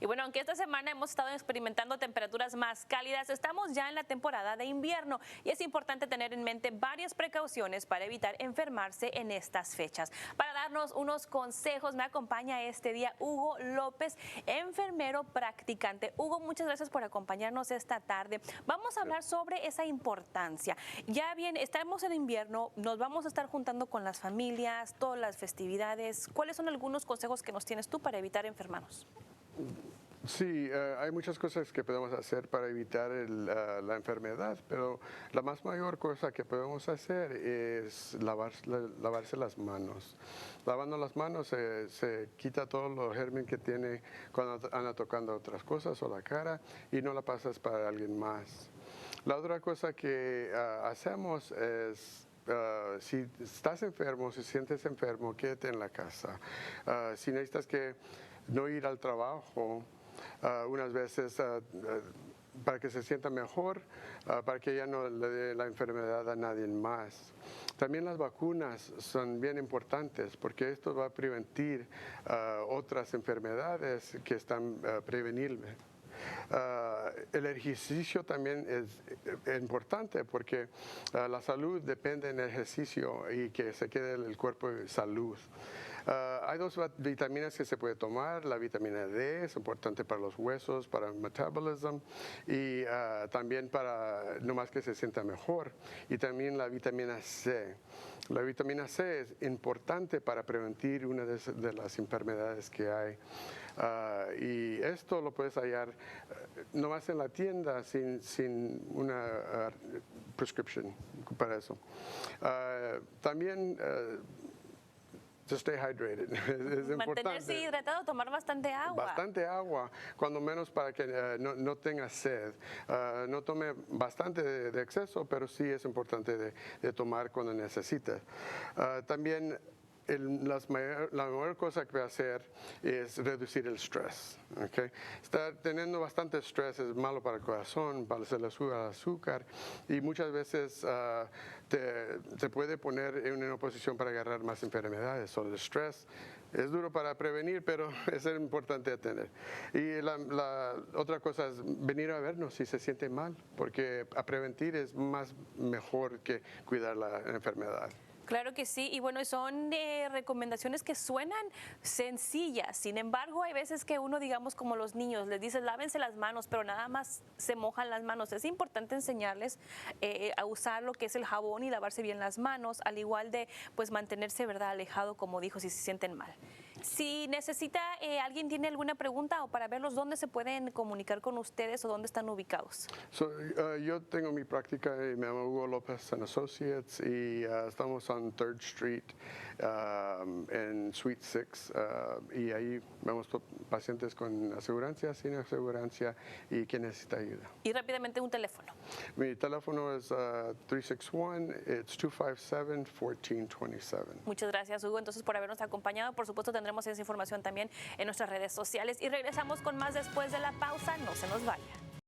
Y bueno, aunque esta semana hemos estado experimentando temperaturas más cálidas, estamos ya en la temporada de invierno y es importante tener en mente varias precauciones para evitar enfermarse en estas fechas. Para darnos unos consejos me acompaña este día Hugo López, enfermero practicante. Hugo, muchas gracias por acompañarnos esta tarde. Vamos a hablar sobre esa importancia. Ya bien, estamos en invierno, nos vamos a estar juntando con las familias, todas las festividades. ¿Cuáles son algunos consejos que nos tienes tú para evitar enfermarnos? Sí, hay muchas cosas que podemos hacer para evitar la enfermedad, pero la más mayor cosa que podemos hacer es lavarse las manos. Lavando las manos se quita todo los germen que tiene cuando anda tocando otras cosas o la cara y no la pasas para alguien más. La otra cosa que hacemos es si estás enfermo, si sientes enfermo, quédate en la casa. Si necesitas que no ir al trabajo, unas veces para que se sienta mejor, para que ya no le dé la enfermedad a nadie más. También las vacunas son bien importantes porque esto va a prevenir otras enfermedades que están prevenibles. El ejercicio también es importante porque la salud depende del ejercicio y que se quede el cuerpo en salud. Hay dos vitaminas que se puede tomar. La vitamina D es importante para los huesos, para el metabolismo y también para nomás que se sienta mejor. Y también la vitamina C. La vitamina C es importante para prevenir una de las enfermedades que hay. Y esto lo puedes hallar nomás en la tienda sin una prescription para eso. También to stay hydrated. Es Mantenerse importante. hidratado, tomar bastante agua. Bastante agua, cuando menos para que no tenga sed. No tome bastante de exceso, pero sí es importante de tomar cuando necesita. También la mejor cosa que va a hacer es reducir el estrés. ¿Okay? Estar teniendo bastante estrés es malo para el corazón, para el azúcar y muchas veces te puede poner en una posición para agarrar más enfermedades. El estrés es duro para prevenir, pero es importante tener. Y la otra cosa es venir a vernos si se siente mal, porque a prevenir es mejor que cuidar la enfermedad. Claro que sí, y bueno, son recomendaciones que suenan sencillas, sin embargo, hay veces que uno, digamos, como los niños, les dices lávense las manos, pero nada más se mojan las manos. Es importante enseñarles a usar lo que es el jabón y lavarse bien las manos, al igual de pues mantenerse, ¿verdad?, alejado, como dijo, si se sienten mal. Si necesita, alguien tiene alguna pregunta o para verlos, ¿dónde se pueden comunicar con ustedes o dónde están ubicados? Yo tengo mi práctica y me llamo Hugo López and Associates y estamos en 3rd Street en Suite 6 y ahí vemos pacientes con asegurancia, sin asegurancia y que necesita ayuda. Y rápidamente un teléfono. Mi teléfono es 361-257-1427. Muchas gracias, Hugo, entonces por habernos acompañado. Por supuesto tendremos esa información también en nuestras redes sociales y regresamos con más después de la pausa. No se nos vaya.